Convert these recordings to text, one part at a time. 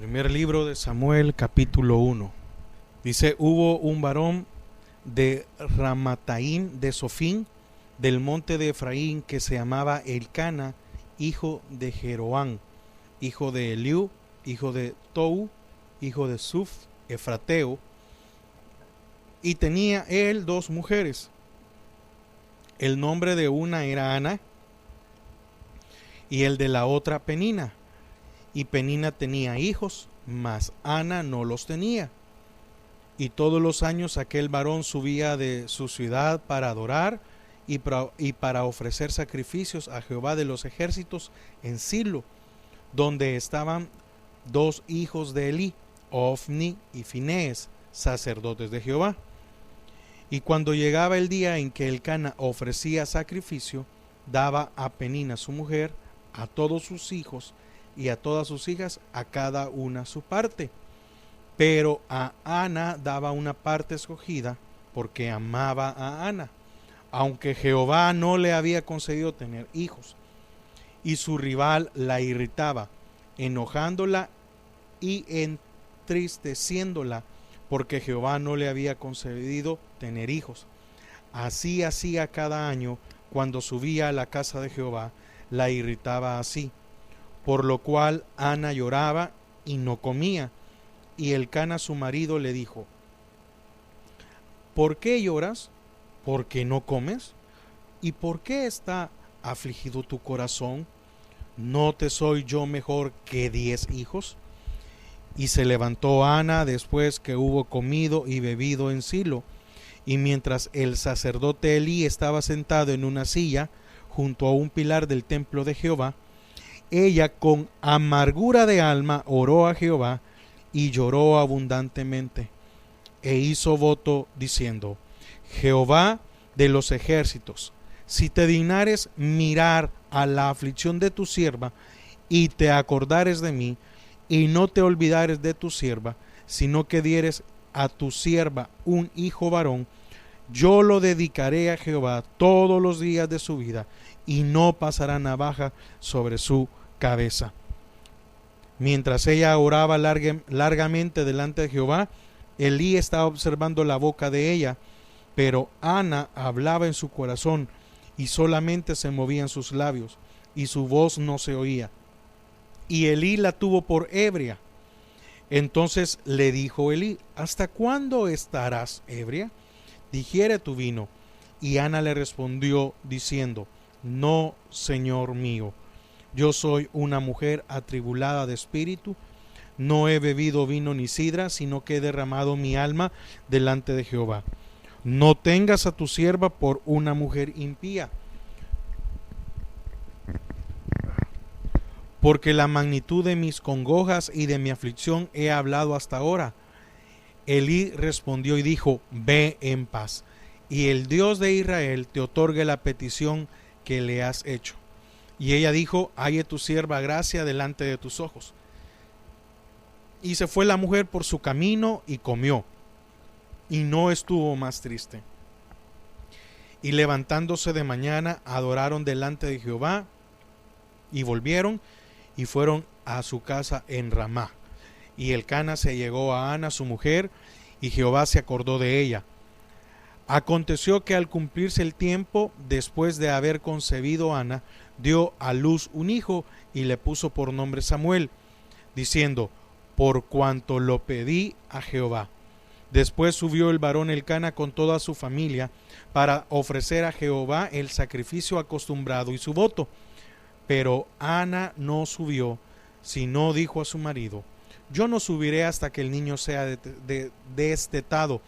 Primer libro de Samuel, capítulo 1. Dice: hubo un varón de Ramataim de Sofín, del monte de Efraín, que se llamaba Elcana, hijo de Jeroán, hijo de Eliú, hijo de Tou, hijo de Suf, Efrateo, y tenía él dos mujeres. El nombre de una era Ana, y el de la otra Penina. Y Penina tenía hijos, mas Ana no los tenía. Y todos los años aquel varón subía de su ciudad para adorar y para ofrecer sacrificios a Jehová de los ejércitos en Silo, donde estaban dos hijos de Elí, Ofni y Finees, sacerdotes de Jehová. Y cuando llegaba el día en que Elcana ofrecía sacrificio, daba a Penina su mujer, a todos sus hijos y a todas sus hijas, a cada una su parte. Pero a Ana daba una parte escogida, porque amaba a Ana, aunque Jehová no le había concedido tener hijos. Y su rival la irritaba, enojándola y entristeciéndola, porque Jehová no le había concedido tener hijos. Así hacía cada año, cuando subía a la casa de Jehová, la irritaba así, por lo cual Ana lloraba y no comía. Y Elcana su marido le dijo: ¿por qué lloras? ¿Por qué no comes? ¿Y por qué está afligido tu corazón? ¿No te soy yo mejor que 10 hijos? Y se levantó Ana después que hubo comido y bebido en Silo, y mientras el sacerdote Elí estaba sentado en una silla junto a un pilar del templo de Jehová, ella con amargura de alma oró a Jehová y lloró abundantemente, e hizo voto diciendo: Jehová de los ejércitos, si te dignares mirar a la aflicción de tu sierva, y te acordares de mí, y no te olvidares de tu sierva, sino que dieres a tu sierva un hijo varón, yo lo dedicaré a Jehová todos los días de su vida, y no pasará navaja sobre su cabeza. Mientras ella oraba largamente delante de Jehová, Elí estaba observando la boca de ella, pero Ana hablaba en su corazón, y solamente se movían sus labios, y su voz no se oía. Y Elí la tuvo por ebria. Entonces le dijo Elí: ¿hasta cuándo estarás ebria? Digiere tu vino. Y Ana le respondió diciendo: no, Señor mío, yo soy una mujer atribulada de espíritu, no he bebido vino ni sidra, sino que he derramado mi alma delante de Jehová. No tengas a tu sierva por una mujer impía, porque la magnitud de mis congojas y de mi aflicción he hablado hasta ahora. Elí respondió y dijo: ve en paz, y el Dios de Israel te otorgue la petición que le has hecho. Y ella dijo: halle tu sierva gracia delante de tus ojos. Y se fue la mujer por su camino y comió, y no estuvo más triste. Y levantándose de mañana, adoraron delante de Jehová, y volvieron y fueron a su casa en Ramá. Y Elcana se llegó a Ana su mujer, y Jehová se acordó de ella. Aconteció que al cumplirse el tiempo, después de haber concebido Ana, dio a luz un hijo, y le puso por nombre Samuel, diciendo: por cuanto lo pedí a Jehová. Después subió el varón Elcana con toda su familia para ofrecer a Jehová el sacrificio acostumbrado y su voto. Pero Ana no subió, sino dijo a su marido: yo no subiré hasta que el niño sea destetado,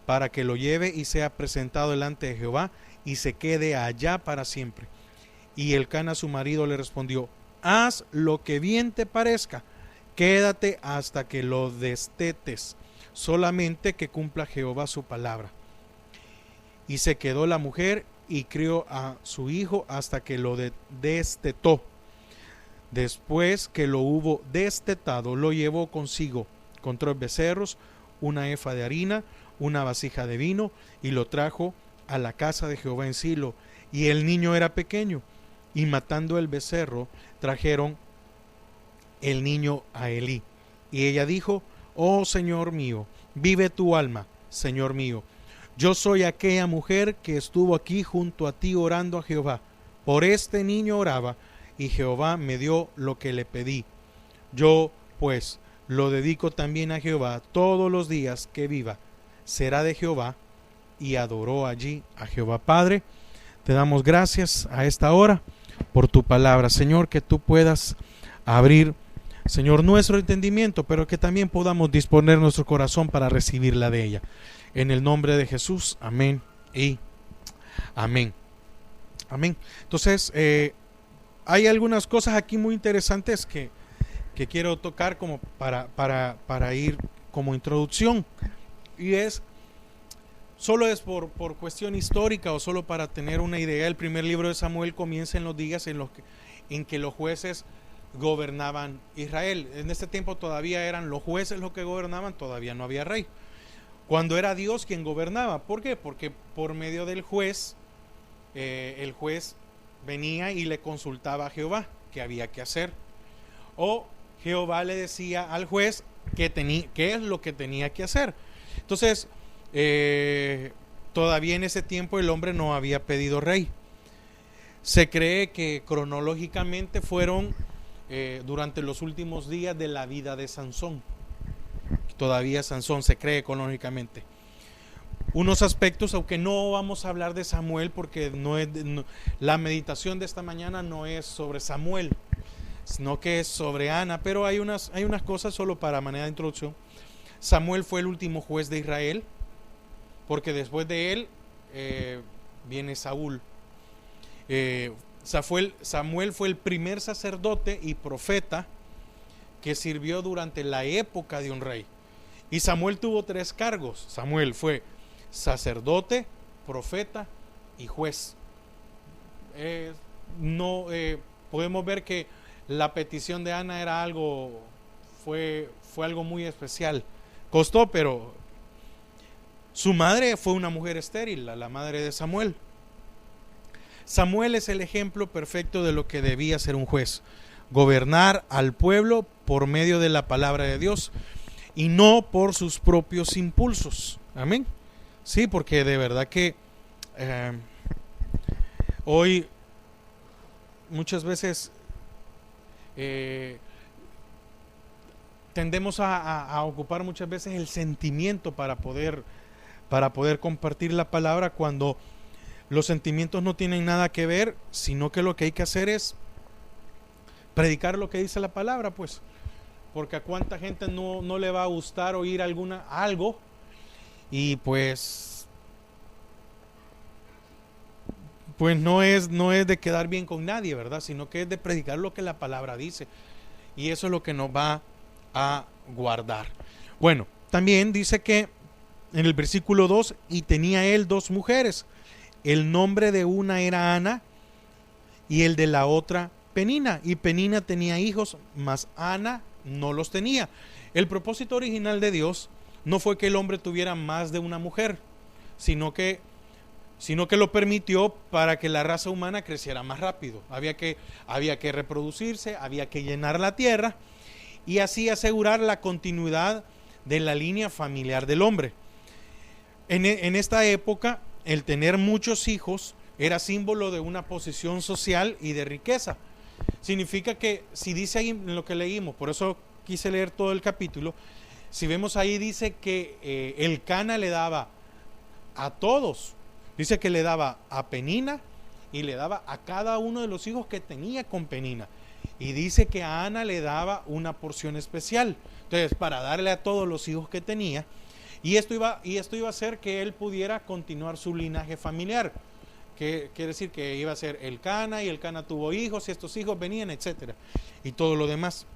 para que lo lleve y sea presentado delante de Jehová, y se quede allá para siempre. Y Elcana su marido le respondió: haz lo que bien te parezca, quédate hasta que lo destetes, solamente que cumpla Jehová su palabra. Y se quedó la mujer y crió a su hijo hasta que lo destetó. Después que lo hubo destetado, lo llevó consigo con 3 becerros, una efa de harina, una vasija de vino, y lo trajo a la casa de Jehová en Silo. Y el niño era pequeño. Y matando el becerro, trajeron el niño a Elí. Y ella dijo: oh Señor mío, vive tu alma, Señor mío. Yo soy aquella mujer que estuvo aquí junto a ti orando a Jehová. Por este niño oraba, y Jehová me dio lo que le pedí. Yo, pues, lo dedico también a Jehová todos los días que viva. Será de Jehová. Y adoró allí a Jehová. Padre, te damos gracias a esta hora por tu palabra, Señor, que tú puedas abrir, Señor, nuestro entendimiento, pero que también podamos disponer nuestro corazón para recibirla de ella. En el nombre de Jesús, amén y amén. Amén. Entonces, hay algunas cosas aquí muy interesantes que quiero tocar como para ir como introducción. Y solo es por cuestión histórica o solo para tener una idea. El primer libro de Samuel comienza en los días en que los jueces gobernaban Israel. En este tiempo todavía eran los jueces los que gobernaban, todavía no había rey. Cuando era Dios quien gobernaba. ¿Por qué? Porque por medio del juez, el juez venía y le consultaba a Jehová qué había que hacer. O Jehová le decía al juez qué es lo que tenía que hacer. Entonces, todavía en ese tiempo el hombre no había pedido rey. Se cree que cronológicamente fueron durante los últimos días de la vida de Sansón. Todavía Sansón se cree cronológicamente. Unos aspectos, aunque no vamos a hablar de Samuel porque la meditación de esta mañana no es sobre Samuel, sino que es sobre Ana, pero hay unas cosas solo para manera de introducción. Samuel fue el último juez de Israel, porque después de él viene Saúl. Samuel fue el primer sacerdote y profeta que sirvió durante la época de un rey. Y Samuel tuvo 3 cargos. Samuel fue sacerdote, profeta y juez. Podemos ver que la petición de Ana era fue algo muy especial. Costó, pero su madre fue una mujer estéril, la madre de Samuel. Samuel es el ejemplo perfecto de lo que debía ser un juez: gobernar al pueblo por medio de la palabra de Dios y no por sus propios impulsos. Amén. Sí, porque de verdad que hoy muchas veces tendemos a ocupar muchas veces el sentimiento para poder compartir la palabra, cuando los sentimientos no tienen nada que ver, sino que lo que hay que hacer es predicar lo que dice la palabra, pues, porque a cuánta gente no le va a gustar oír algo, y pues no es de quedar bien con nadie, ¿verdad? Sino que es de predicar lo que la palabra dice, y eso es lo que nos va a guardar. Bueno, también dice que en el versículo 2, y tenía él 2 mujeres, el nombre de una era Ana y el de la otra Penina, y Penina tenía hijos, mas Ana no los tenía. El propósito original de Dios no fue que el hombre tuviera más de una mujer, sino que lo permitió para que la raza humana creciera más rápido. Había que reproducirse, había que llenar la tierra y así asegurar la continuidad de la línea familiar del hombre. En esta época, el tener muchos hijos era símbolo de una posición social y de riqueza. Significa que, si dice ahí en lo que leímos, por eso quise leer todo el capítulo, si vemos ahí dice que Elcana le daba a todos, dice que le daba a Penina y le daba a cada uno de los hijos que tenía con Penina, y dice que a Ana le daba una porción especial, entonces para darle a todos los hijos que tenía, y esto iba a hacer que él pudiera continuar su linaje familiar, que quiere decir que iba a ser Elcana, y Elcana tuvo hijos y estos hijos venían, etcétera, y todo lo demás.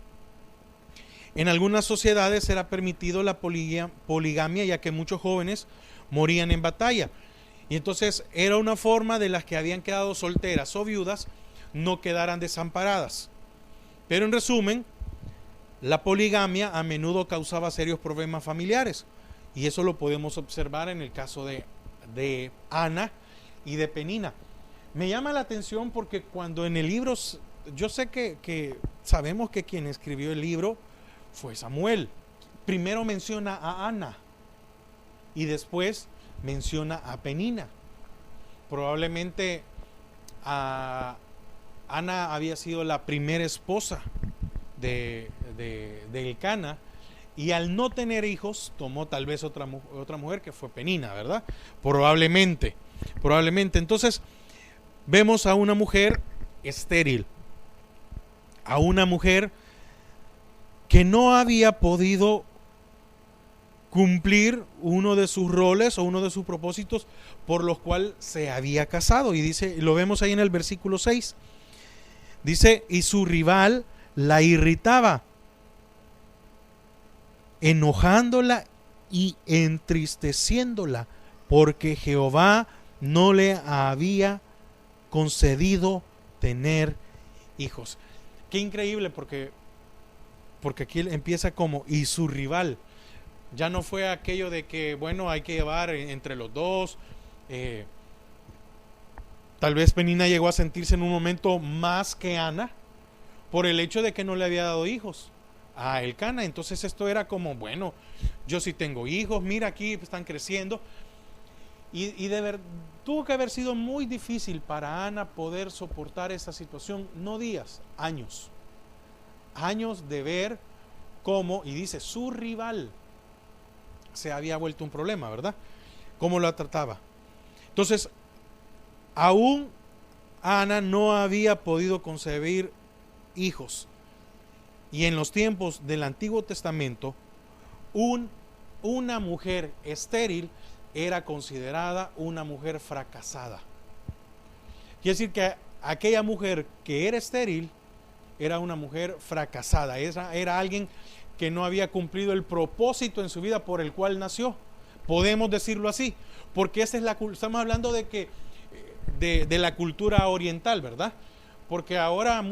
En algunas sociedades era permitido la poligamia, ya que muchos jóvenes morían en batalla, y entonces era una forma de las que habían quedado solteras o viudas no quedaran desamparadas. Pero en resumen, la poligamia a menudo causaba serios problemas familiares, y eso lo podemos observar en el caso de Ana y de Penina. Me llama la atención porque cuando en el libro, yo sé que sabemos que quien escribió el libro fue Samuel. Primero menciona a Ana y después menciona a Penina. Probablemente Ana había sido la primera esposa de Elcana, y al no tener hijos tomó tal vez otra mujer, que fue Penina, ¿verdad? Probablemente. Entonces vemos a una mujer estéril, a una mujer que no había podido cumplir uno de sus roles o uno de sus propósitos por los cuales se había casado. Y dice, lo vemos ahí en el versículo 6, dice: y su rival la irritaba, enojándola y entristeciéndola, porque Jehová no le había concedido tener hijos. Qué increíble, porque aquí empieza como y su rival. Ya no fue aquello de que, bueno, hay que llevar entre los dos. Tal vez Penina llegó a sentirse en un momento más que Ana por el hecho de que no le había dado hijos a Elcana. Entonces esto era como, bueno, yo sí tengo hijos, mira, aquí están creciendo. Y de verdad tuvo que haber sido muy difícil para Ana poder soportar esa situación, no días, años de ver cómo, y dice, su rival se había vuelto un problema, ¿verdad? Cómo la trataba. Entonces, aún Ana no había podido concebir hijos. Y en los tiempos del Antiguo Testamento, una mujer estéril era considerada una mujer fracasada. Quiere decir que aquella mujer que era estéril era una mujer fracasada, era alguien que no había cumplido el propósito en su vida por el cual nació. Podemos decirlo así, porque esa es estamos hablando de la cultura oriental, ¿verdad? Porque ahora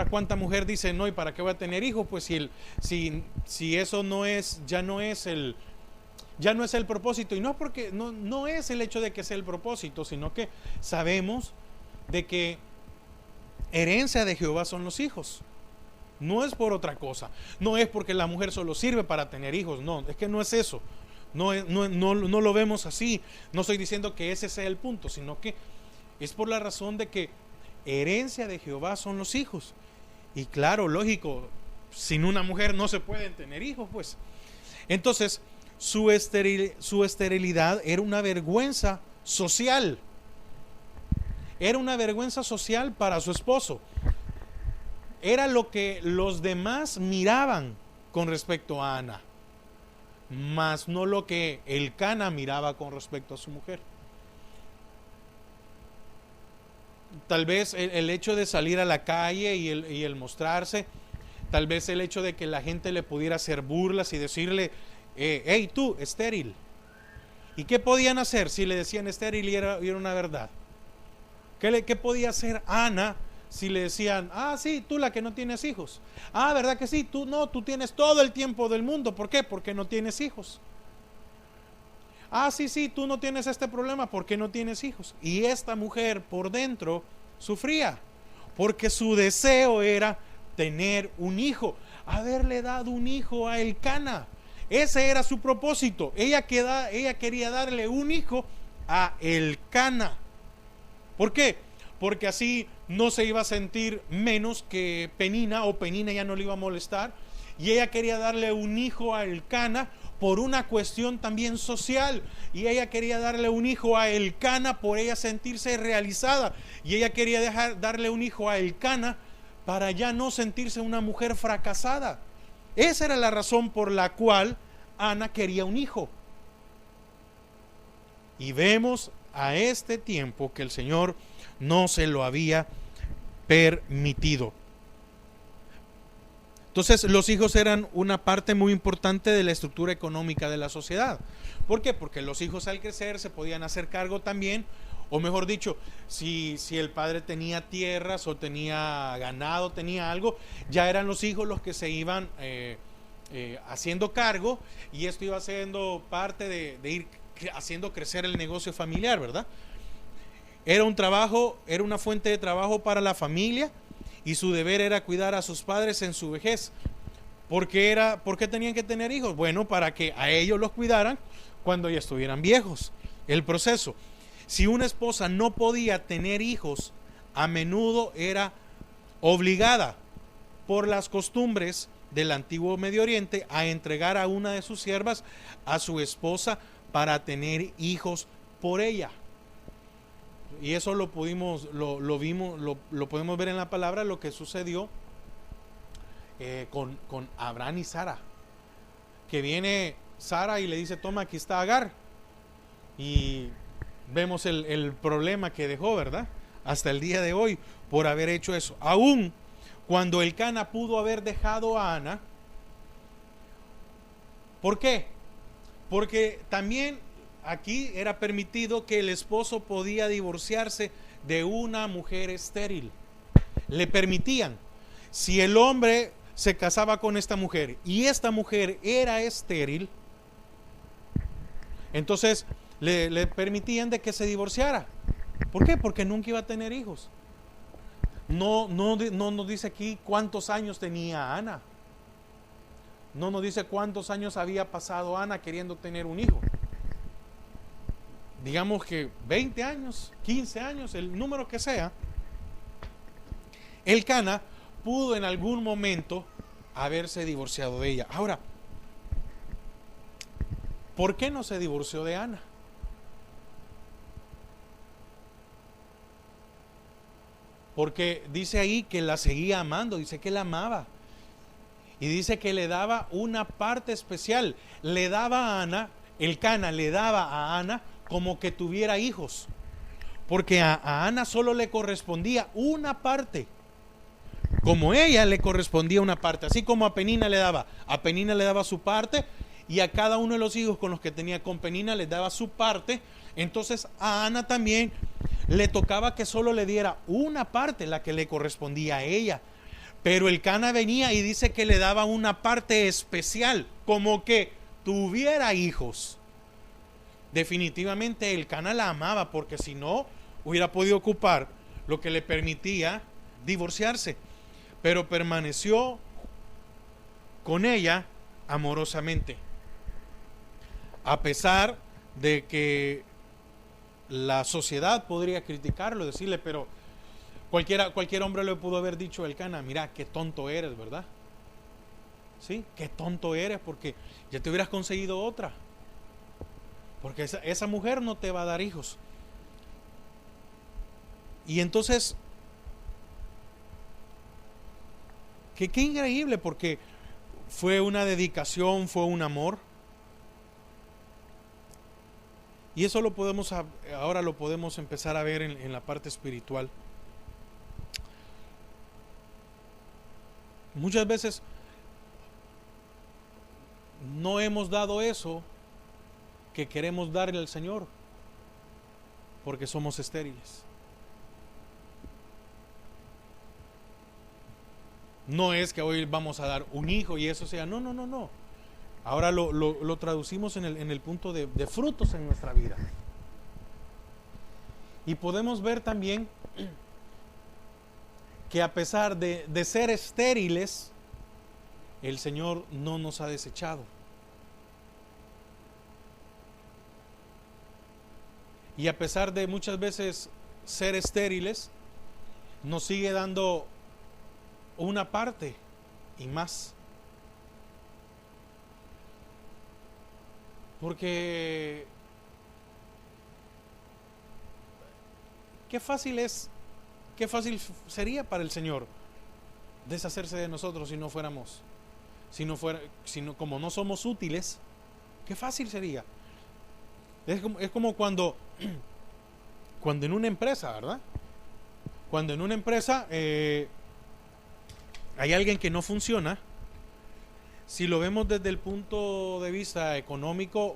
cuánta mujer dice, no, ¿y para qué voy a tener hijos? Pues si eso ya no es el propósito. Y no es porque no es el hecho de que sea el propósito, sino que sabemos de que herencia de Jehová son los hijos. No es por otra cosa. No es porque la mujer solo sirve para tener hijos. No, es que no es eso. No lo vemos así. No estoy diciendo que ese sea el punto, sino que es por la razón de que herencia de Jehová son los hijos. Y claro, lógico, sin una mujer no se pueden tener hijos, pues. Entonces, su esterilidad era una vergüenza social. Era una vergüenza social para su esposo. Era lo que los demás miraban con respecto a Ana, mas no lo que Elcana miraba con respecto a su mujer. Tal vez el hecho de salir a la calle y el mostrarse, tal vez el hecho de que la gente le pudiera hacer burlas y decirle, hey tú, estéril. ¿Y qué podían hacer si le decían estéril y era una verdad? ¿Qué podía hacer Ana si le decían, sí, tú la que no tienes hijos? ¿Verdad que sí? Tú no, tú tienes todo el tiempo del mundo. ¿Por qué? Porque no tienes hijos. Sí, tú no tienes este problema porque no tienes hijos. Y esta mujer por dentro sufría, porque su deseo era tener un hijo, haberle dado un hijo a Elcana. Ese era su propósito. Ella quería darle un hijo a Elcana. ¿Por qué? Porque así no se iba a sentir menos que Penina, o Penina ya no le iba a molestar. Y ella quería darle un hijo a Elcana por una cuestión también social. Y ella quería darle un hijo a Elcana por ella sentirse realizada. Y ella quería darle un hijo a Elcana para ya no sentirse una mujer fracasada. Esa era la razón por la cual Ana quería un hijo. Y vemos a este tiempo que el Señor no se lo había permitido. Entonces los hijos eran una parte muy importante de la estructura económica de la sociedad. ¿Por qué? Porque los hijos al crecer se podían hacer cargo también, o mejor dicho, si el padre tenía tierras o tenía ganado, tenía algo, ya eran los hijos los que se iban haciendo cargo, y esto iba siendo parte de ir haciendo crecer el negocio familiar, ¿verdad? Era un trabajo, era una fuente de trabajo para la familia, y su deber era cuidar a sus padres en su vejez. ¿Por qué tenían que tener hijos? Bueno, para que a ellos los cuidaran cuando ya estuvieran viejos. El proceso. Si una esposa no podía tener hijos, a menudo era obligada por las costumbres del antiguo Medio Oriente a entregar a una de sus siervas a su esposa para tener hijos por ella. Y eso lo podemos ver en la palabra, lo que sucedió con Abraham y Sara, que viene Sara y le dice: toma, aquí está Agar, y vemos el problema que dejó, ¿verdad? Hasta el día de hoy por haber hecho eso. Aún cuando Elcana pudo haber dejado a Ana. ¿Por qué? Porque también aquí era permitido que el esposo podía divorciarse de una mujer estéril. Le permitían. Si el hombre se casaba con esta mujer y esta mujer era estéril, entonces le permitían de que se divorciara. ¿Por qué? Porque nunca iba a tener hijos. No nos dice aquí cuántos años tenía Ana. No nos dice cuántos años había pasado Ana queriendo tener un hijo. Digamos que 20 años, 15 años, el número que sea. Elcana pudo en algún momento haberse divorciado de ella. Ahora, ¿por qué no se divorció de Ana? Porque dice ahí que la seguía amando, dice que la amaba. Y dice que le daba una parte especial. Le daba a Ana, Elcana le daba a Ana como que tuviera hijos. Porque a Ana solo le correspondía una parte. Como ella le correspondía una parte. Así como a Penina le daba su parte. Y a cada uno de los hijos con los que tenía con Penina les daba su parte. Entonces a Ana también le tocaba que solo le diera una parte, la que le correspondía a ella. Pero Elcana venía y dice que le daba una parte especial, como que tuviera hijos. Definitivamente Elcana la amaba, porque si no hubiera podido ocupar lo que le permitía divorciarse. Pero permaneció con ella amorosamente, a pesar de que la sociedad podría criticarlo, decirle: pero cualquier hombre le pudo haber dicho a Elcana: mira, qué tonto eres, ¿verdad? Sí, qué tonto eres, porque ya te hubieras conseguido otra, porque esa mujer no te va a dar hijos. Y entonces, qué increíble, porque fue una dedicación, fue un amor. Y eso ahora lo podemos empezar a ver en la parte espiritual. Muchas veces no hemos dado eso que queremos darle al Señor, porque somos estériles. No es que hoy vamos a dar un hijo y eso sea, no. Ahora lo traducimos en el punto de frutos en nuestra vida. Y podemos ver también que a pesar de ser estériles, el Señor no nos ha desechado. Y a pesar de muchas veces ser estériles, nos sigue dando una parte y más. Porque qué fácil sería para el Señor deshacerse de nosotros como no somos útiles. Qué fácil sería. Es como cuando en una empresa, ¿verdad? Cuando en una empresa hay alguien que no funciona. Si lo vemos desde el punto de vista económico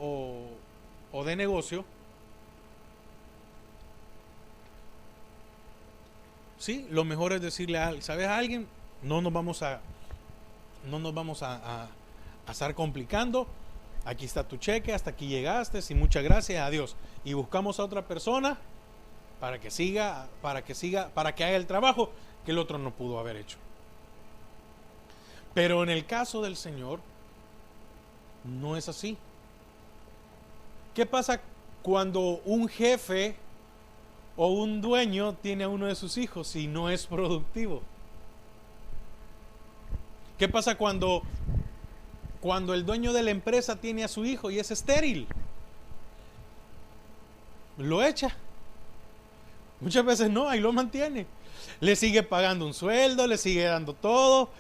o de negocio, sí, lo mejor es decirle a alguien: ¿sabes a alguien? No nos vamos a estar complicando. Aquí está tu cheque, hasta aquí llegaste, y muchas gracias, adiós. Y buscamos a otra persona para que haga el trabajo que el otro no pudo haber hecho. Pero en el caso del Señor, no es así. ¿Qué pasa cuando un jefe o un dueño tiene a uno de sus hijos y no es productivo? ¿Qué pasa cuando el dueño de la empresa tiene a su hijo y es estéril? Lo echa. Muchas veces no, ahí lo mantiene. Le sigue pagando un sueldo, le sigue dando todo.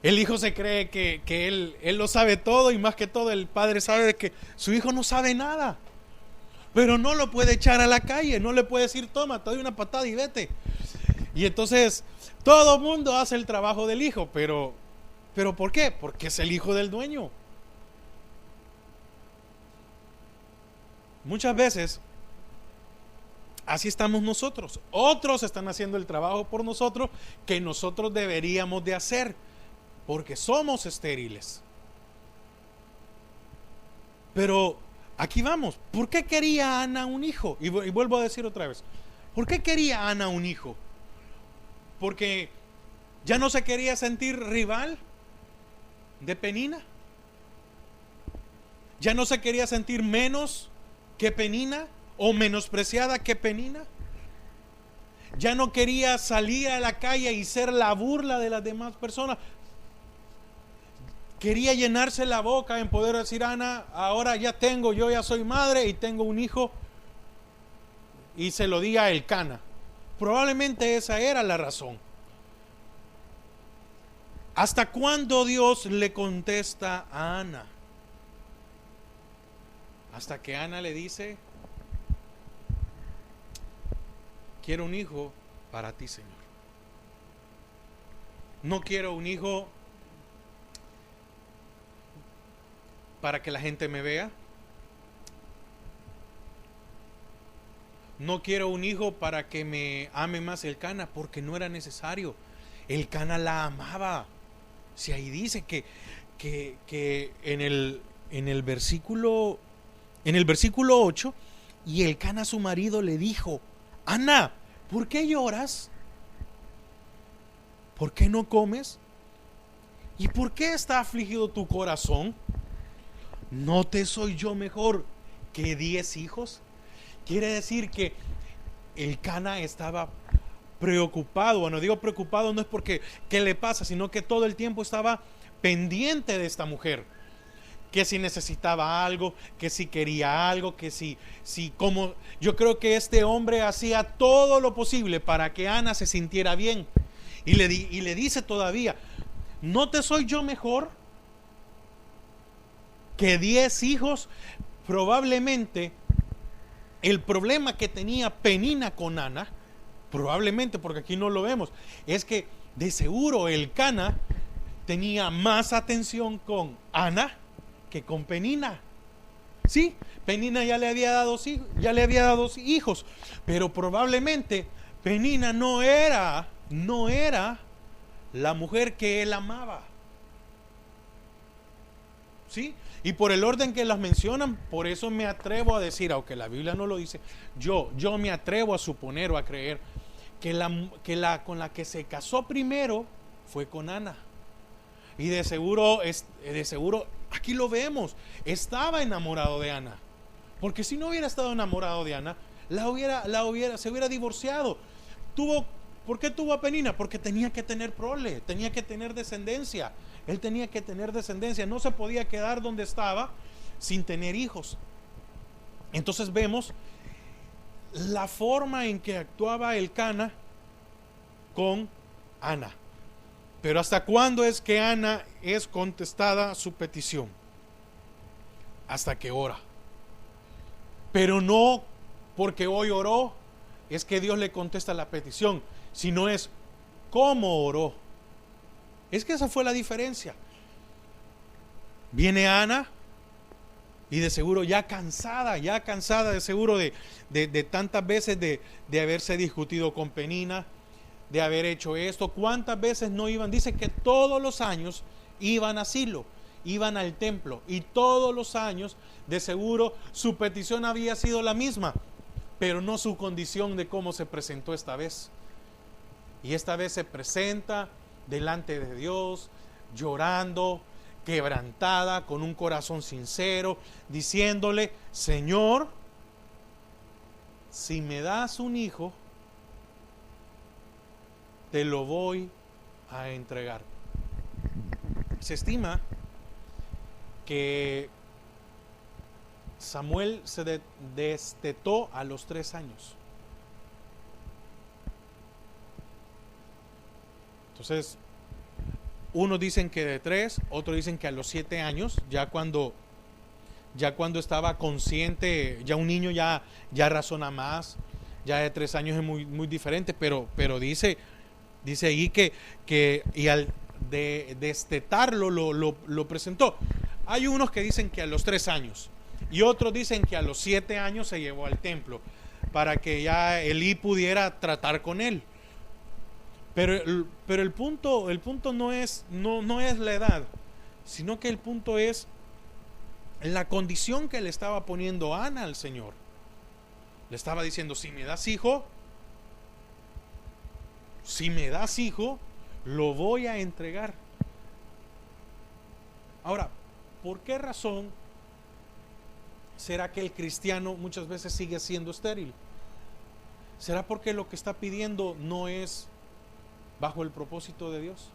El hijo se cree que él lo sabe todo, y más que todo el padre sabe de que su hijo no sabe nada. Pero no lo puede echar a la calle, no le puede decir: toma, te doy una patada y vete. Y entonces todo el mundo hace el trabajo del hijo, pero ¿por qué? Porque es el hijo del dueño. Muchas veces así estamos nosotros. Otros están haciendo el trabajo por nosotros que nosotros deberíamos de hacer, porque somos estériles. Pero aquí vamos. ¿Por qué quería Ana un hijo? Y vuelvo a decir otra vez. ¿Por qué quería Ana un hijo? Porque ya no se quería sentir rival de Penina. Ya no se quería sentir menos que Penina, o menospreciada que Penina. Ya no quería salir a la calle y ser la burla de las demás personas. Quería llenarse la boca en poder decir: Ana, ahora yo ya soy madre y tengo un hijo, y se lo diga a Elcana. Probablemente esa era la razón. ¿Hasta cuándo Dios le contesta a Ana? Hasta que Ana le dice: quiero un hijo para ti, Señor. No quiero un hijo para que la gente me vea. No quiero un hijo para que me ame más Elcana, porque no era necesario. Elcana la amaba. Si ahí dice que en el versículo 8, y Elcana, su marido, le dijo: Ana, ¿por qué lloras? ¿Por qué no comes? ¿Y por qué está afligido tu corazón? ¿No te soy yo mejor que 10 hijos? Quiere decir que Elcana estaba preocupado. Bueno, digo preocupado no es porque qué le pasa, sino que todo el tiempo estaba pendiente de esta mujer. Que si necesitaba algo, que si quería algo, que si como yo creo que este hombre hacía todo lo posible para que Ana se sintiera bien. Y le dice todavía: ¿no te soy yo mejor que 10 hijos? Probablemente el problema que tenía Penina con Ana, probablemente, porque aquí no lo vemos, es que de seguro Elcana tenía más atención con Ana que con Penina. Sí, Penina ya le había dado hijos, pero probablemente Penina no era la mujer que él amaba. ¿Sí? Y por el orden que las mencionan, por eso me atrevo a decir, aunque la Biblia no lo dice, yo me atrevo a suponer o a creer que la con la que se casó primero fue con Ana. Y de seguro, aquí lo vemos, estaba enamorado de Ana. Porque si no hubiera estado enamorado de Ana, se hubiera divorciado. ¿Por qué tuvo a Penina? Porque tenía que tener prole, tenía que tener descendencia. Él tenía que tener descendencia, no se podía quedar donde estaba sin tener hijos. Entonces vemos la forma en que actuaba Elcana con Ana. Pero ¿hasta cuándo es que Ana es contestada su petición? Hasta que ora. Pero no porque hoy oró es que Dios le contesta la petición, sino es cómo oró. Es que esa fue la diferencia. Viene Ana y de seguro ya cansada de seguro de tantas veces de haberse discutido con Penina, de haber hecho esto. ¿Cuántas veces no iban? Dice que todos los años iban a Silo, iban al templo, y todos los años de seguro su petición había sido la misma, pero no su condición de cómo se presentó esta vez. Y esta vez se presenta delante de Dios, llorando, quebrantada, con un corazón sincero, diciéndole: Señor, si me das un hijo, te lo voy a entregar. Se estima que Samuel se destetó a los 3 años. Entonces, unos dicen que de 3, otros dicen que a los 7 años, ya cuando estaba consciente, ya un niño ya razona más, ya de 3 años es muy diferente, pero dice ahí que y al destetarlo lo presentó. Hay unos que dicen que a los 3 años y otros dicen que a los 7 años se llevó al templo para que ya Elí pudiera tratar con él. Pero el punto no es la edad, sino que el punto es la condición que le estaba poniendo Ana al Señor. Le estaba diciendo: si me das hijo, lo voy a entregar. Ahora, ¿por qué razón será que el cristiano muchas veces sigue siendo estéril? ¿Será porque lo que está pidiendo no es bajo el propósito de Dios?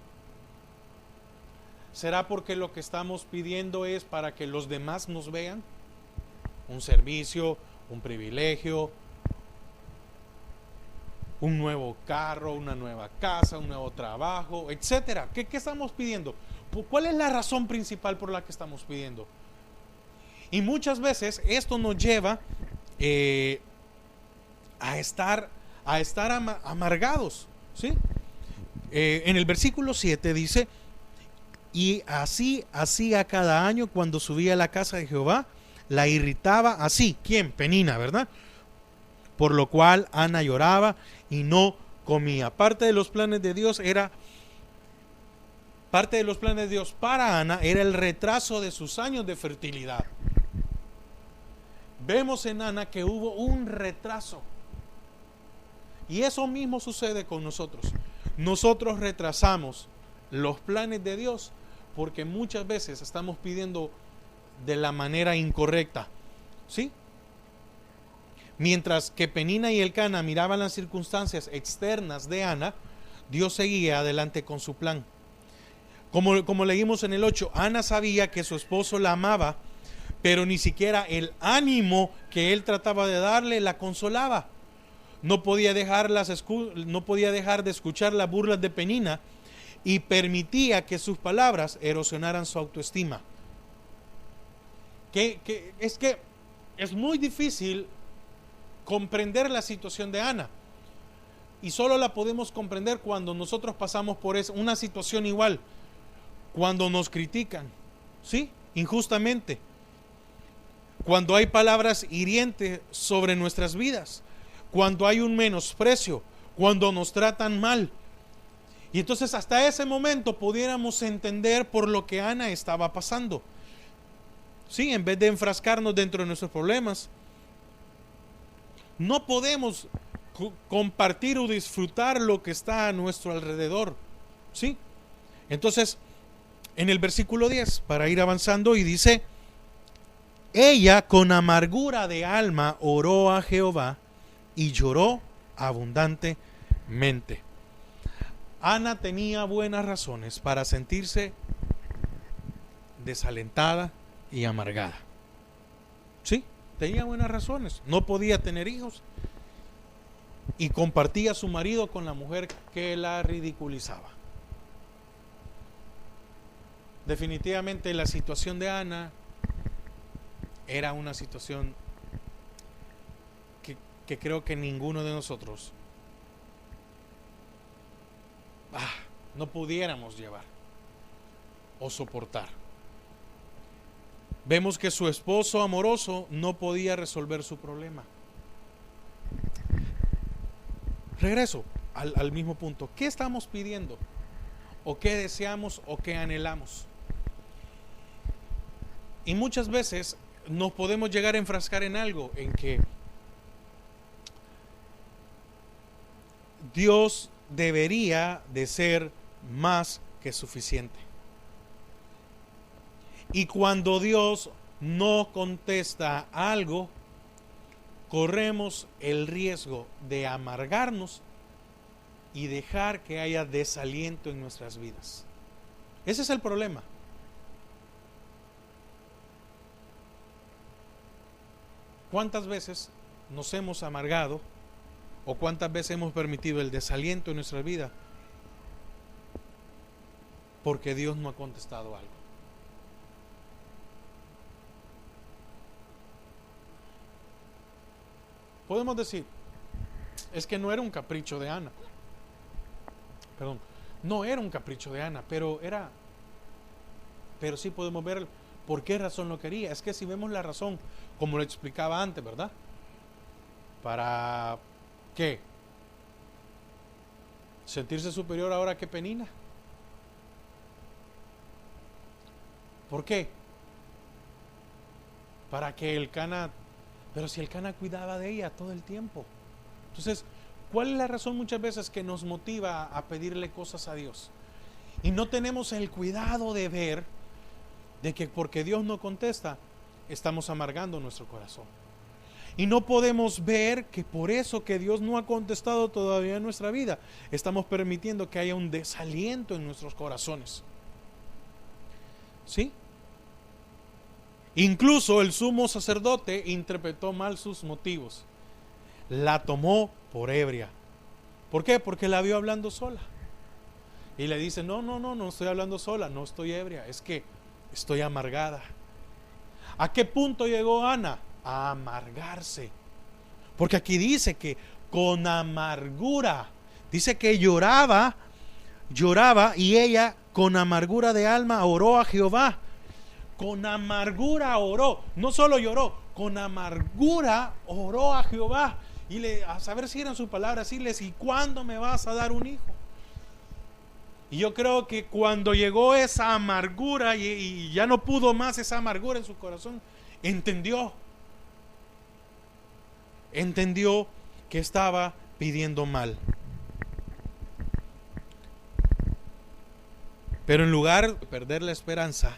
¿Será porque lo que estamos pidiendo es para que los demás nos vean? Un servicio, un privilegio, un nuevo carro, una nueva casa, un nuevo trabajo, etcétera. ¿Qué estamos pidiendo? ¿Cuál es la razón principal por la que estamos pidiendo? Y muchas veces esto nos lleva a estar amargados, ¿sí? En el versículo 7 dice: y así hacía cada año cuando subía a la casa de Jehová, la irritaba así. ¿Quién? Penina, ¿verdad? Por lo cual Ana lloraba y no comía. Parte de los planes de Dios para Ana era el retraso de sus años de fertilidad. Vemos en Ana que hubo un retraso. Y eso mismo sucede con nosotros. Nosotros retrasamos los planes de Dios porque muchas veces estamos pidiendo de la manera incorrecta, ¿sí? Mientras que Penina y Elcana miraban las circunstancias externas de Ana, Dios seguía adelante con su plan. Como leímos en el 8, Ana sabía que su esposo la amaba, pero ni siquiera el ánimo que él trataba de darle la consolaba. No podía dejar de escuchar las burlas de Penina y permitía que sus palabras erosionaran su autoestima. Es que es muy difícil comprender la situación de Ana, y solo la podemos comprender cuando nosotros pasamos por una situación igual, cuando nos critican, ¿sí? Injustamente, cuando hay palabras hirientes sobre nuestras vidas, cuando hay un menosprecio, cuando nos tratan mal. Y entonces hasta ese momento pudiéramos entender por lo que Ana estaba pasando, ¿sí? En vez de enfrascarnos dentro de nuestros problemas, no podemos compartir o disfrutar lo que está a nuestro alrededor, ¿sí? Entonces, en el versículo 10, para ir avanzando, y dice: ella con amargura de alma oró a Jehová y lloró abundantemente. Ana tenía buenas razones para sentirse desalentada y amargada, ¿sí? Tenía buenas razones. No podía tener hijos y compartía a su marido con la mujer que la ridiculizaba. Definitivamente la situación de Ana era una situación que creo que ninguno de nosotros no pudiéramos llevar o soportar. Vemos que su esposo amoroso no podía resolver su problema. Regreso al mismo punto. ¿Qué estamos pidiendo? ¿O qué deseamos o qué anhelamos? Y muchas veces nos podemos llegar a enfrascar en algo, en que Dios debería de ser más que suficiente. Y cuando Dios no contesta algo, corremos el riesgo de amargarnos y dejar que haya desaliento en nuestras vidas. Ese es el problema. ¿Cuántas veces nos hemos amargado o cuántas veces hemos permitido el desaliento en nuestra vida porque Dios no ha contestado algo? Podemos decir, es que no era un capricho de Ana. Perdón, no era un capricho de Ana, pero sí podemos ver por qué razón lo quería. Es que si vemos la razón, como lo explicaba antes, ¿verdad? ¿Para qué? ¿Sentirse superior ahora que Penina? ¿Por qué? Para que el Cana, pero si el Cana cuidaba de ella todo el tiempo. Entonces, ¿cuál es la razón muchas veces que nos motiva a pedirle cosas a Dios? Y no tenemos el cuidado de ver de que porque Dios no contesta, estamos amargando nuestro corazón. Y no podemos ver que por eso que Dios no ha contestado todavía en nuestra vida, estamos permitiendo que haya un desaliento en nuestros corazones. ¿Sí? Incluso el sumo sacerdote interpretó mal sus motivos. La tomó por ebria. ¿Por qué? Porque la vio hablando sola. Y le dice, no estoy hablando sola, no estoy ebria, es que estoy amargada. ¿A qué punto llegó Ana? A amargarse. Porque aquí dice que con amargura, dice que lloraba y ella con amargura de alma oró a Jehová. Con amargura oró, no solo lloró, con amargura oró a Jehová. Y a saber si eran sus palabras, decirles, ¿y cuándo me vas a dar un hijo? Y yo creo que cuando llegó esa amargura y ya no pudo más esa amargura en su corazón, entendió que estaba pidiendo mal. Pero en lugar de perder la esperanza,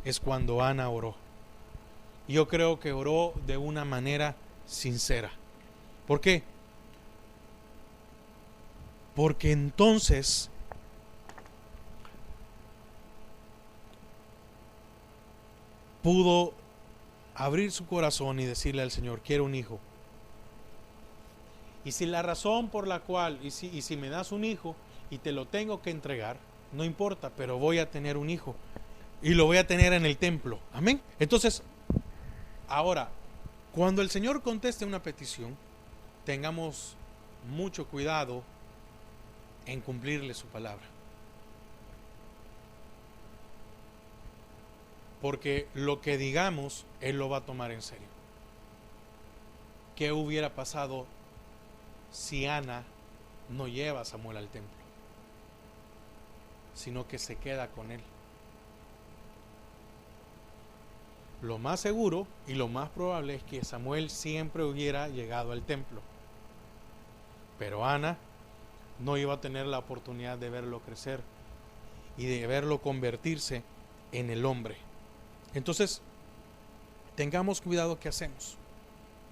es cuando Ana oró. Yo creo que oró de una manera sincera. ¿Por qué? Porque entonces pudo abrir su corazón y decirle al Señor, quiero un hijo. Y si la razón por la cual, y si me das un hijo y te lo tengo que entregar, no importa, pero voy a tener un hijo. Y lo voy a tener en el templo. Amén. Entonces, ahora, cuando el Señor conteste una petición, tengamos mucho cuidado en cumplirle su palabra. Porque lo que digamos, Él lo va a tomar en serio. ¿Qué hubiera pasado si Ana no lleva a Samuel al templo, sino que se queda con él? Lo más seguro y lo más probable es que Samuel siempre hubiera llegado al templo, pero Ana no iba a tener la oportunidad de verlo crecer y de verlo convertirse en el hombre. Entonces, tengamos cuidado qué hacemos,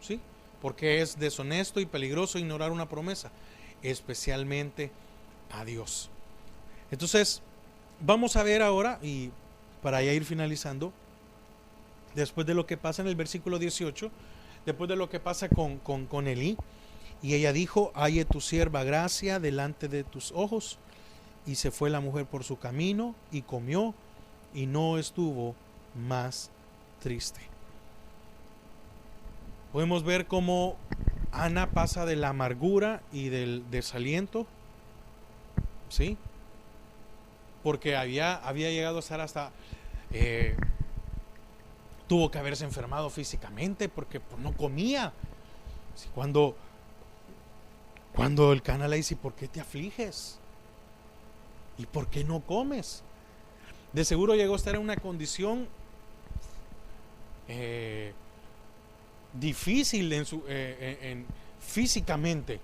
¿sí? Porque es deshonesto y peligroso ignorar una promesa, especialmente a Dios. Entonces, vamos a ver ahora, y para ya ir finalizando, después de lo que pasa en el versículo 18, después de lo que pasa con Elí, y ella dijo, halle tu sierva gracia delante de tus ojos, y se fue la mujer por su camino, y comió, y no estuvo más triste. Podemos ver cómo Ana pasa de la amargura y del desaliento, ¿sí? Porque había llegado a estar hasta tuvo que haberse enfermado físicamente porque no comía. Cuando el Cana le dice, ¿por qué te afliges? ¿Y por qué no comes? De seguro llegó a estar en una condición difícil físicamente.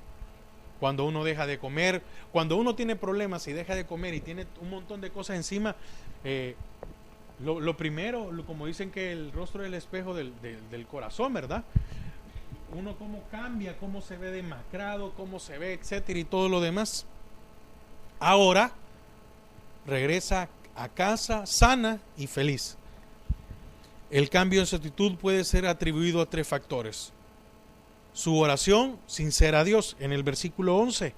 Cuando uno deja de comer, cuando uno tiene problemas y deja de comer y tiene un montón de cosas encima, Lo primero, como dicen que el rostro es el espejo del corazón, ¿verdad? Uno cómo cambia, cómo se ve demacrado, cómo se ve, etcétera, y todo lo demás. Ahora regresa a casa sana y feliz. El cambio en su actitud puede ser atribuido a tres factores. Su oración sincera a Dios, en el versículo 11.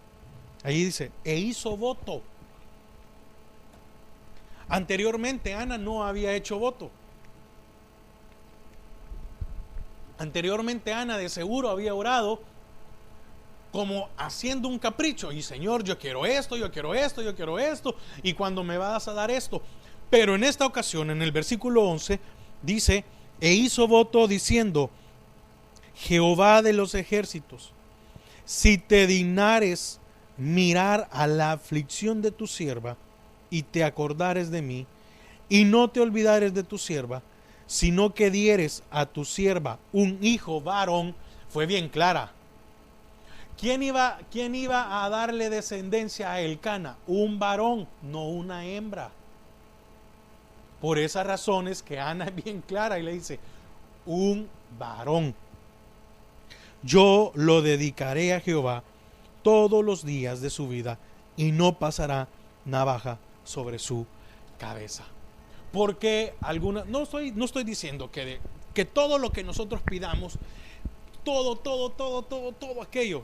Ahí dice, e hizo voto. Anteriormente Ana no había hecho voto. Anteriormente Ana de seguro había orado como haciendo un capricho. Y Señor, yo quiero esto, yo quiero esto, yo quiero esto. Y cuando me vas a dar esto. Pero en esta ocasión, en el versículo 11, dice, e hizo voto diciendo, Jehová de los ejércitos, si te dignares mirar a la aflicción de tu sierva y te acordares de mí, y no te olvidares de tu sierva, sino que dieres a tu sierva un hijo varón. Fue bien clara. ¿Quién iba a darle descendencia a Elcana? Un varón, no una hembra. Por esas razones que Ana es bien clara y le dice, un varón. Yo lo dedicaré a Jehová todos los días de su vida y no pasará navaja sobre su cabeza. Porque no estoy diciendo que todo lo que nosotros pidamos, todo aquello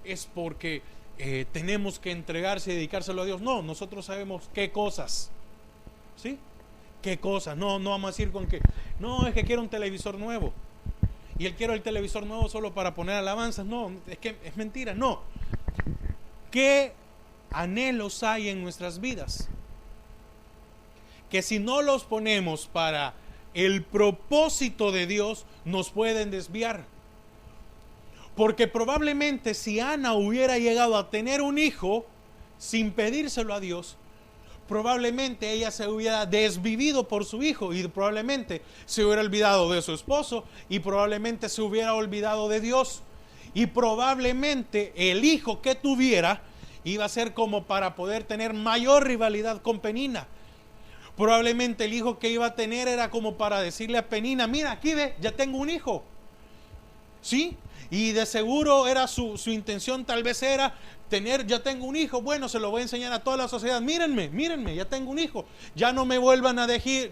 es porque tenemos que entregarse y dedicárselo a Dios. No, nosotros sabemos qué cosas, ¿sí? ¿Qué cosas? No vamos a decir con que, no, es que quiero un televisor nuevo. Y él quiere el televisor nuevo solo para poner alabanzas. No, es que es mentira, no. ¿Qué anhelos hay en nuestras vidas? Que si no los ponemos para el propósito de Dios, nos pueden desviar. Porque probablemente si Ana hubiera llegado a tener un hijo sin pedírselo a Dios, probablemente ella se hubiera desvivido por su hijo y probablemente se hubiera olvidado de su esposo y probablemente se hubiera olvidado de Dios y probablemente el hijo que tuviera iba a ser como para poder tener mayor rivalidad con Penina. Probablemente el hijo que iba a tener era como para decirle a Penina, mira, aquí ve, ya tengo un hijo. ¿Sí? Y de seguro era su intención, tal vez era ya tengo un hijo, bueno, se lo voy a enseñar a toda la sociedad, mírenme, ya tengo un hijo, ya no me vuelvan a decir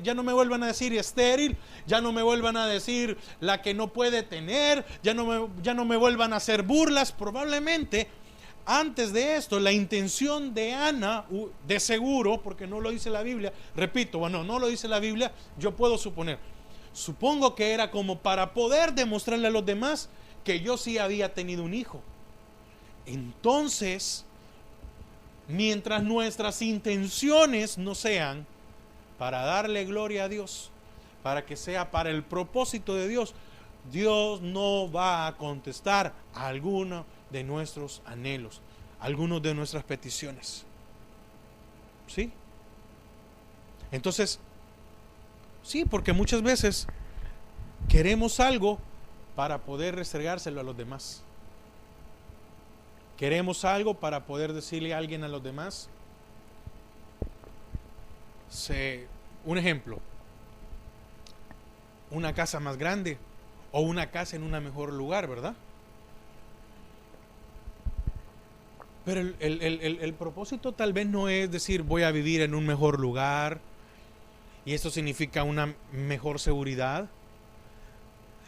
estéril, ya no me vuelvan a decir la que no puede tener, ya no me vuelvan a hacer burlas. Probablemente antes de esto la intención de Ana, de seguro, porque no lo dice la Biblia, repito, bueno, no lo dice la Biblia, yo puedo supongo que era como para poder demostrarle a los demás que yo sí había tenido un hijo. Entonces, mientras nuestras intenciones no sean para darle gloria a Dios, para que sea para el propósito de Dios, Dios no va a contestar a alguno de nuestros anhelos, a algunos de nuestras peticiones. ¿Sí? Entonces, sí, porque muchas veces queremos algo para poder restregárselo a los demás. Queremos algo para poder decirle a alguien, a los demás. Un ejemplo, una casa más grande o una casa en un mejor lugar, ¿verdad? Pero el propósito tal vez no es decir voy a vivir en un mejor lugar y eso significa una mejor seguridad,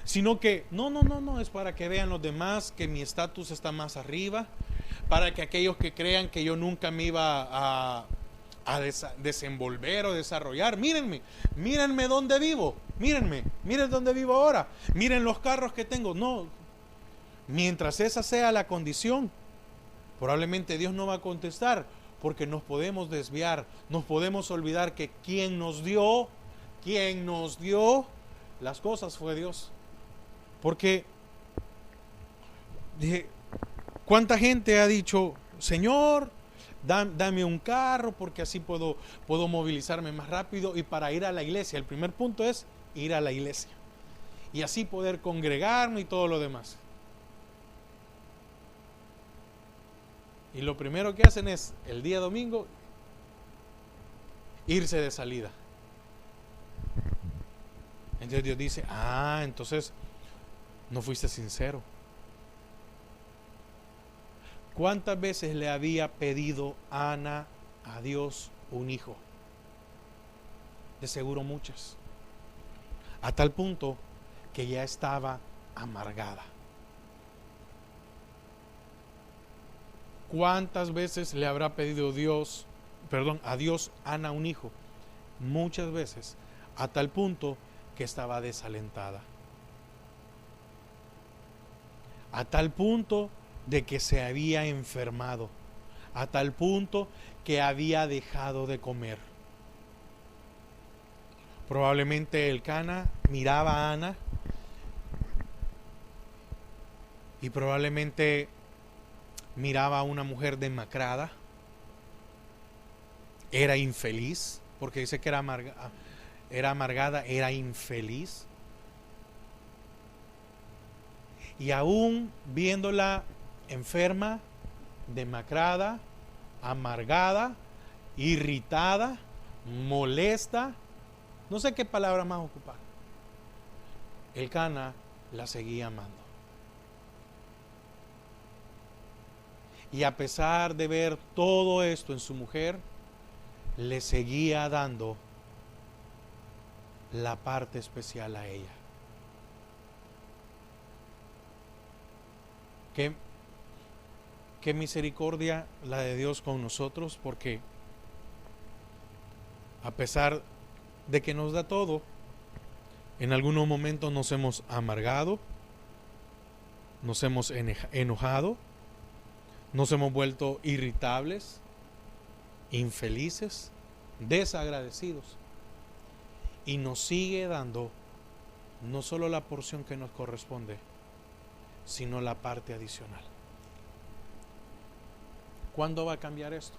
sino que no, es para que vean los demás que mi estatus está más arriba, para que aquellos que crean que yo nunca me iba a desenvolver o desarrollar, mírenme dónde vivo, miren dónde vivo ahora, miren los carros que tengo. No, mientras esa sea la condición, probablemente Dios no va a contestar, porque nos podemos desviar, nos podemos olvidar que quien nos dio las cosas fue Dios. Porque dije, ¿cuánta gente ha dicho, Señor, dame un carro porque así puedo movilizarme más rápido y para ir a la iglesia? El primer punto es ir a la iglesia y así poder congregarme y todo lo demás. Y lo primero que hacen es el día domingo irse de salida. Entonces Dios dice, entonces no fuiste sincero. ¿Cuántas veces le había pedido Ana a Dios un hijo? De seguro muchas. A tal punto que ya estaba amargada. ¿Cuántas veces le habrá pedido a Dios Ana un hijo? Muchas veces, a tal punto que estaba desalentada. A tal punto de que se había enfermado. A tal punto que había dejado de comer. Probablemente Elcana miraba a Ana y probablemente miraba a una mujer demacrada. Era infeliz, porque dice que era amargada, era infeliz. Y aún viéndola enferma, demacrada, amargada, irritada, molesta, no sé qué palabra más ocupar, Elcana la seguía amando. Y a pesar de ver todo esto en su mujer, le seguía dando la parte especial a ella. Qué misericordia la de Dios con nosotros, porque a pesar de que nos da todo, en algunos momentos nos hemos amargado, nos hemos enojado, nos hemos vuelto irritables, infelices, desagradecidos, y nos sigue dando no solo la porción que nos corresponde, sino la parte adicional. ¿Cuándo va a cambiar esto?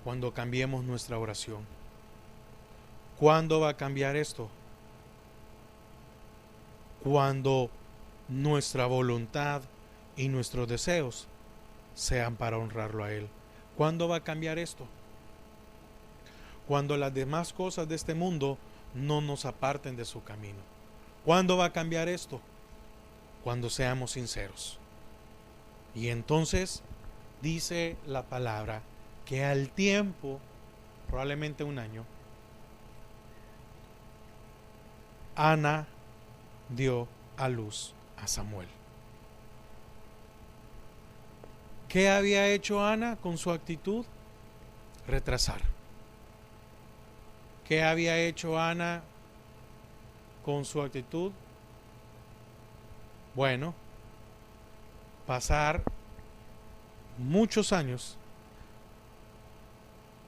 Cuando cambiemos nuestra oración. ¿Cuándo va a cambiar esto? Cuando nuestra voluntad y nuestros deseos sean para honrarlo a Él. ¿Cuándo va a cambiar esto? Cuando las demás cosas de este mundo no nos aparten de su camino. ¿Cuándo va a cambiar esto? Cuando seamos sinceros. Y entonces dice la palabra que al tiempo, probablemente un año, Ana dio a luz a Samuel. ¿Qué había hecho Ana con su actitud? Retrasar. ¿Qué había hecho Ana con su actitud? Bueno, pasar muchos años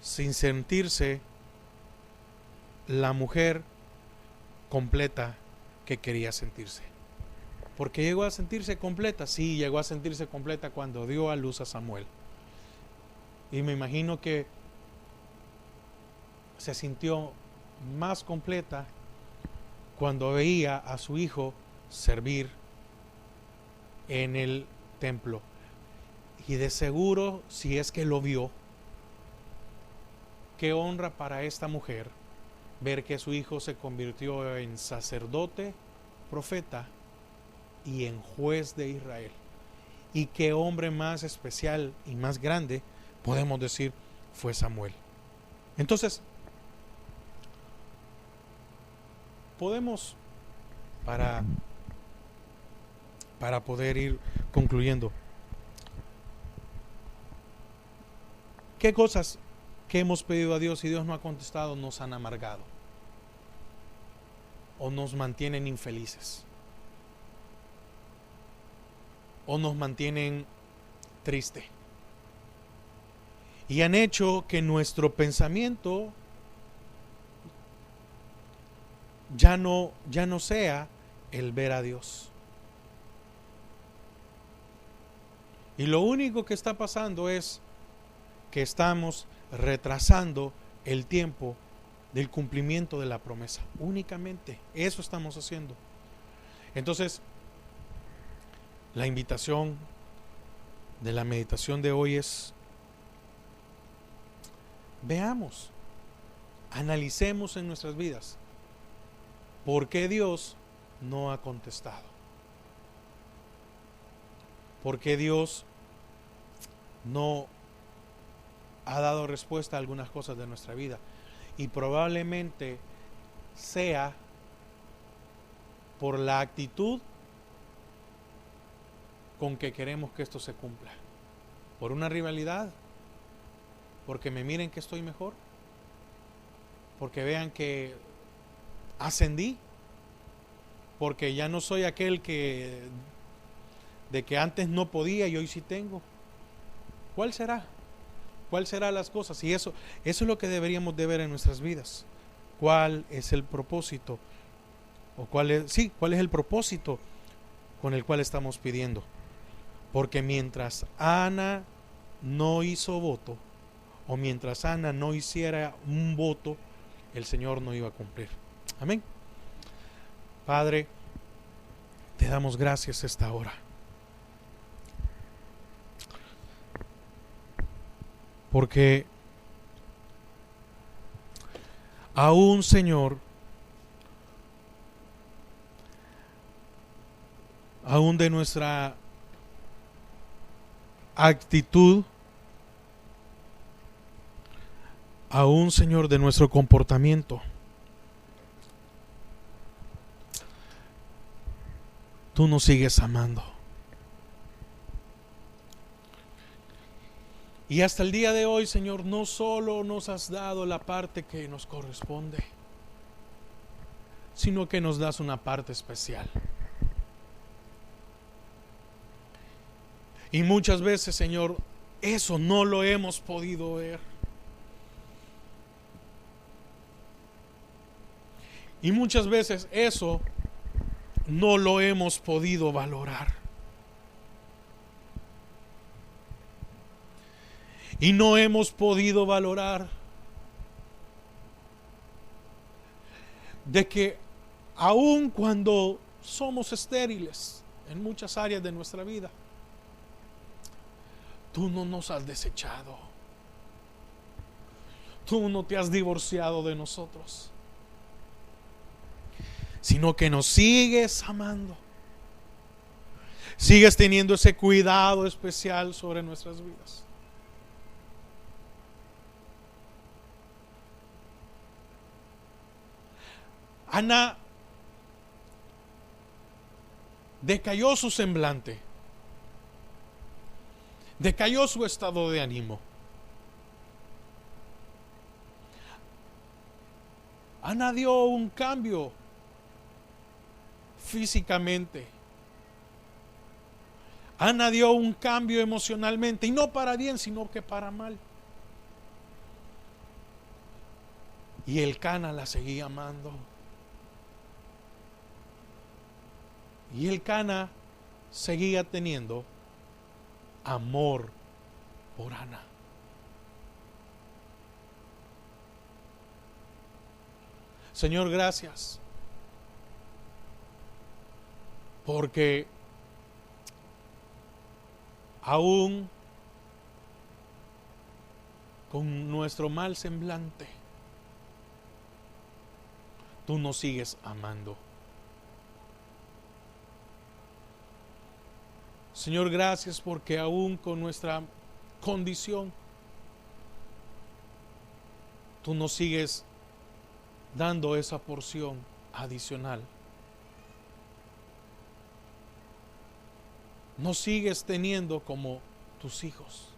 sin sentirse la mujer completa que quería sentirse. ¿Por qué llegó a sentirse completa? Sí, llegó a sentirse completa cuando dio a luz a Samuel. Y me imagino que se sintió más completa cuando veía a su hijo servir en el templo. Y de seguro, si es que lo vio, qué honra para esta mujer ver que su hijo se convirtió en sacerdote, profeta y en juez de Israel. Y qué hombre más especial y más grande, podemos decir, fue Samuel. Entonces, podemos, para poder ir concluyendo, ¿qué cosas que hemos pedido a Dios y Dios no ha contestado nos han amargado o nos mantienen infelices o nos mantienen triste y han hecho que nuestro pensamiento ya no sea el ver a Dios? Y lo único que está pasando es que estamos retrasando el tiempo del cumplimiento de la promesa. Únicamente eso estamos haciendo. Entonces, la invitación de la meditación de hoy es: veamos, analicemos en nuestras vidas ¿Por qué Dios no ha contestado? ¿Por qué Dios no ha dado respuesta a algunas cosas de nuestra vida? Y probablemente sea por la actitud con que queremos que esto se cumpla. Por una rivalidad, porque me miren que estoy mejor, porque vean que ascendí, porque ya no soy aquel de que antes no podía y hoy sí tengo. ¿Cuál será? ¿Cuál será las cosas? Y eso es lo que deberíamos de ver en nuestras vidas. ¿Cuál es el propósito? O cuál es el propósito con el cual estamos pidiendo. Porque mientras Ana no hizo voto, o mientras Ana no hiciera un voto, el Señor no iba a cumplir. Amén. Padre, te damos gracias esta hora. Porque aún, Señor, aún de nuestra actitud, aún, Señor, de nuestro comportamiento, tú nos sigues amando. Y hasta el día de hoy, Señor, no solo nos has dado la parte que nos corresponde, sino que nos das una parte especial. Y muchas veces, Señor, eso no lo hemos podido ver. Y muchas veces eso no lo hemos podido valorar. Y no hemos podido valorar de que aun cuando somos estériles en muchas áreas de nuestra vida, tú no nos has desechado. Tú no te has divorciado de nosotros, sino que nos sigues amando. Sigues teniendo ese cuidado especial sobre nuestras vidas. Ana decayó su semblante, decayó su estado de ánimo. Ana dio un cambio físicamente. Ana dio un cambio emocionalmente, y no para bien, sino que para mal. Y el Cana la seguía amando. Y el Cana seguía teniendo amor por Ana. Señor, gracias, porque aún con nuestro mal semblante, tú nos sigues amando. Señor, gracias porque aún con nuestra condición, tú nos sigues dando esa porción adicional. Nos sigues teniendo como tus hijos.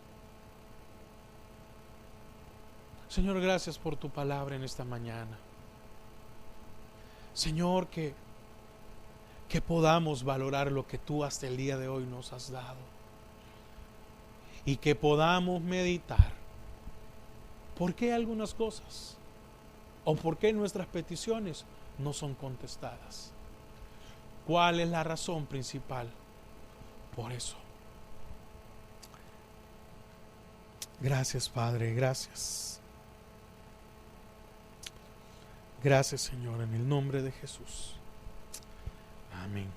Señor, gracias por tu palabra en esta mañana. Señor, que podamos valorar lo que tú hasta el día de hoy nos has dado. Y que podamos meditar por qué algunas cosas o por qué nuestras peticiones no son contestadas. ¿Cuál es la razón principal por eso? Gracias, Padre, gracias. Gracias, Señor, en el nombre de Jesús. Amén.